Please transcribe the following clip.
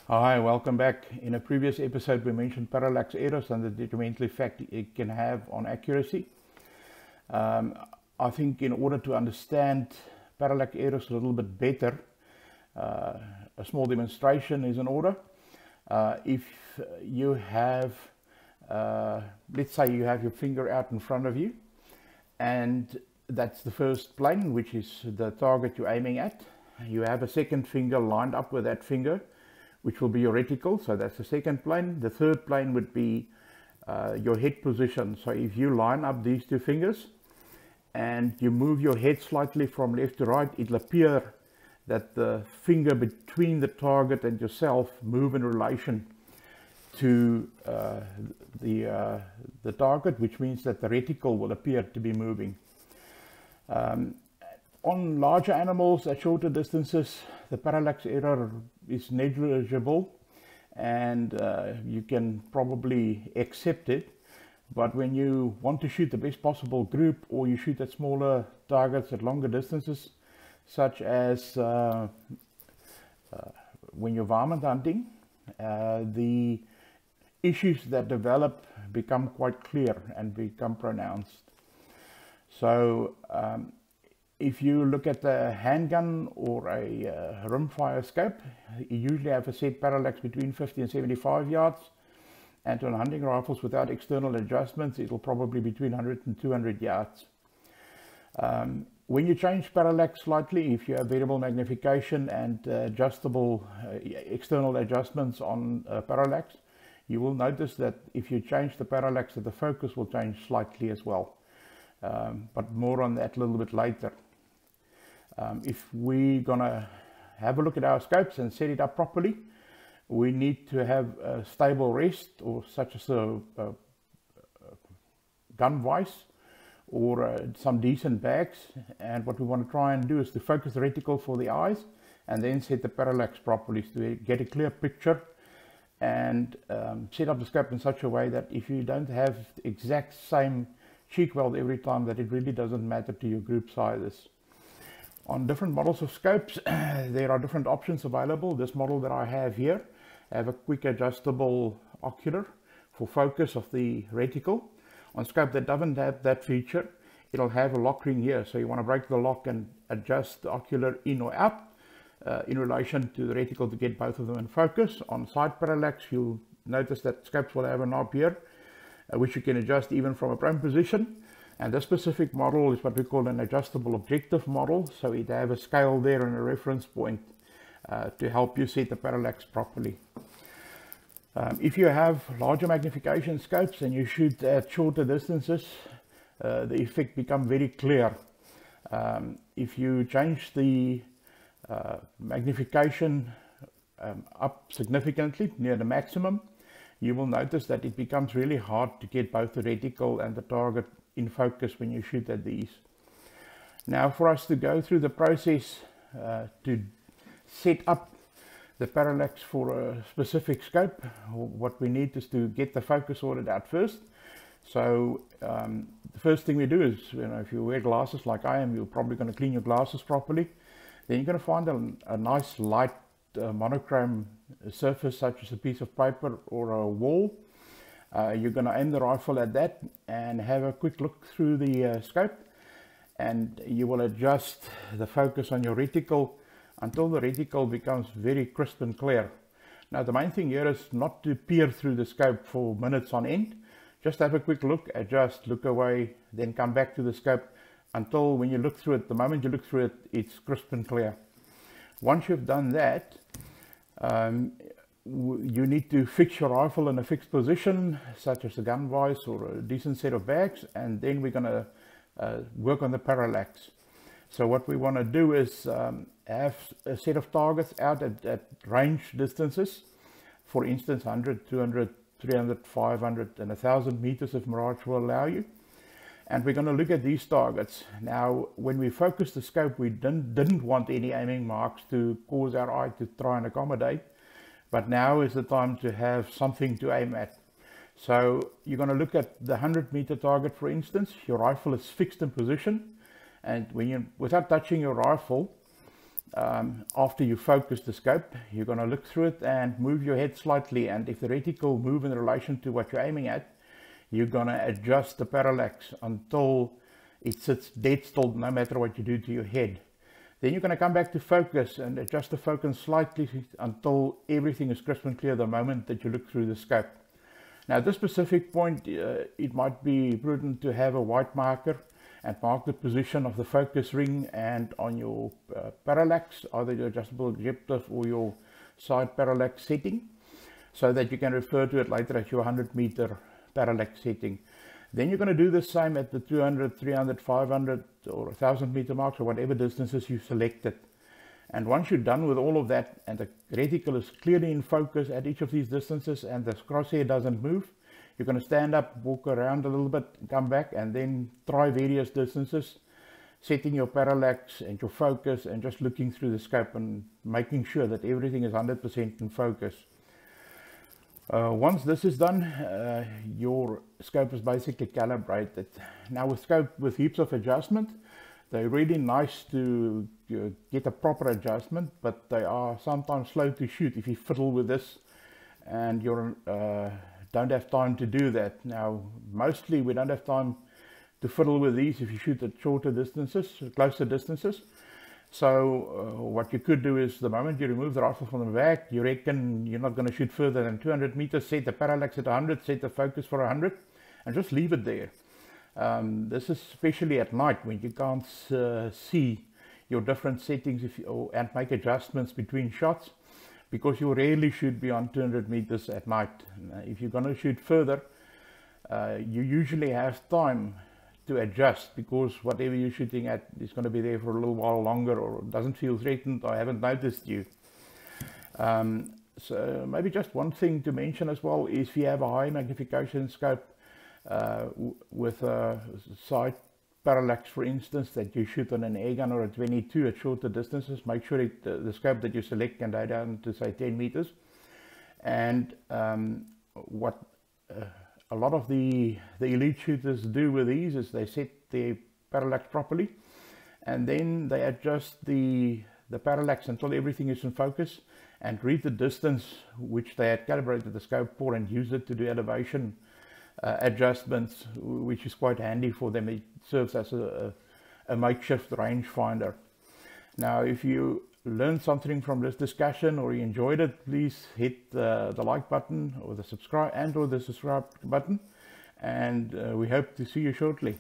Hi, welcome back. In a previous episode we mentioned parallax errors and the detrimental effect it can have on accuracy. I think in order to understand parallax errors a little bit better, a small demonstration is in order. If you have, let's say you have your finger out in front of you, and that's the first plane, which is the target you're aiming at. You have a second finger lined up with that finger, which will be your reticle, so that's the second plane. The third plane would be your head position. So if you line up these two fingers and you move your head slightly from left to right, it'll appear that the finger between the target and yourself move in relation to the target, which means that the reticle will appear to be moving. On larger animals at shorter distances, the parallax error is negligible and you can probably accept it. But when you want to shoot the best possible group, or you shoot at smaller targets at longer distances, such as when you're varmint hunting, the issues that develop become quite clear and become pronounced. So if you look at a handgun or a rimfire scope, you usually have a set parallax between 50 and 75 yards. And on hunting rifles without external adjustments, it'll probably be between 100 and 200 yards. When you change parallax slightly, if you have variable magnification and adjustable external adjustments on parallax, you will notice that if you change the parallax, that the focus will change slightly as well. But more on that a little bit later. If we're gonna have a look at our scopes and set it up properly, we need to have a stable rest, or such as a gun vise or some decent bags. And what we want to try and do is to focus the reticle for the eyes and then set the parallax properly to get a clear picture, and set up the scope in such a way that if you don't have the exact same cheek weld every time, that it really doesn't matter to your group sizes. On different models of scopes, there are different options available. This model that I have here, I have a quick adjustable ocular for focus of the reticle. On scope that doesn't have that feature, it'll have a lock ring here. So you want to break the lock and adjust the ocular in or out in relation to the reticle to get both of them in focus. On side parallax, you'll notice that scopes will have a knob here, which you can adjust even from a prone position. And this specific model is what we call an adjustable objective model. So it have a scale there and a reference point to help you set the parallax properly. If you have larger magnification scopes and you shoot at shorter distances, the effect becomes very clear. If you change the magnification up significantly near the maximum, you will notice that it becomes really hard to get both the reticle and the target in focus when you shoot at these. Now, for us to go through the process to set up the parallax for a specific scope, what we need is to get the focus sorted out first. So the first thing we do is, if you wear glasses like I am, you're probably going to clean your glasses properly. Then you're going to find a nice light monochrome surface, such as a piece of paper or a wall. You're going to aim the rifle at that and have a quick look through the scope, and you will adjust the focus on your reticle until the reticle becomes very crisp and clear. Now, the main thing here is not to peer through the scope for minutes on end. Just have a quick look, adjust, look away, then come back to the scope until when you look through it, the moment you look through it, it's crisp and clear. Once you've done that, you need to fix your rifle in a fixed position, such as a gun vise or a decent set of bags, and then we're going to work on the parallax. So what we want to do is have a set of targets out at range distances, for instance 100, 200, 300, 500 and 1000 meters if Mirage will allow you. And we're going to look at these targets. Now, when we focused the scope, we didn't want any aiming marks to cause our eye to try and accommodate. But now is the time to have something to aim at. So you're going to look at the 100-meter target, for instance. Your rifle is fixed in position. And when without touching your rifle, After you focus the scope, you're going to look through it and move your head slightly, and if the reticle move in relation to what you're aiming at, you're going to adjust the parallax until it sits dead still, no matter what you do to your head. Then you're going to come back to focus and adjust the focus slightly until everything is crisp and clear the moment that you look through the scope. Now at this specific point, it might be prudent to have a white marker and mark the position of the focus ring and on your parallax, either your adjustable objective or your side parallax setting, so that you can refer to it later as your 100-meter parallax setting. Then you're going to do the same at the 200, 300, 500 or 1000-meter marks, or whatever distances you selected. And once you're done with all of that and the reticle is clearly in focus at each of these distances and the crosshair doesn't move, you're going to stand up, walk around a little bit, come back, and then try various distances, setting your parallax and your focus and just looking through the scope and making sure that everything is 100% in focus. Once this is done, your scope is basically calibrated. Now with scope with heaps of adjustment, they're really nice to get a proper adjustment, but they are sometimes slow to shoot if you fiddle with this and you don't have time to do that. Now mostly we don't have time to fiddle with these if you shoot at shorter distances, closer distances. So what you could do is, the moment you remove the rifle from the back, you reckon you're not going to shoot further than 200 meters, set the parallax at 100, set the focus for 100, and just leave it there. This is especially at night when you can't see your different settings and make adjustments between shots, because you rarely shoot beyond 200 meters at night. If you're going to shoot further, you usually have time to adjust, because whatever you're shooting at is going to be there for a little while longer, or doesn't feel threatened, or haven't noticed you. So maybe just one thing to mention as well is, if you have a high magnification scope with a side parallax, for instance, that you shoot on an air gun or a 22 at shorter distances, make sure the scope that you select can die down to say 10 meters. And what a lot of the elite shooters do with these is they set their parallax properly, and then they adjust the parallax until everything is in focus, and read the distance which they had calibrated the scope for, and use it to do elevation adjustments, which is quite handy for them. It serves as a makeshift rangefinder. Now if you learned something from this discussion or you enjoyed it, please hit the like button or the subscribe button, and we hope to see you shortly.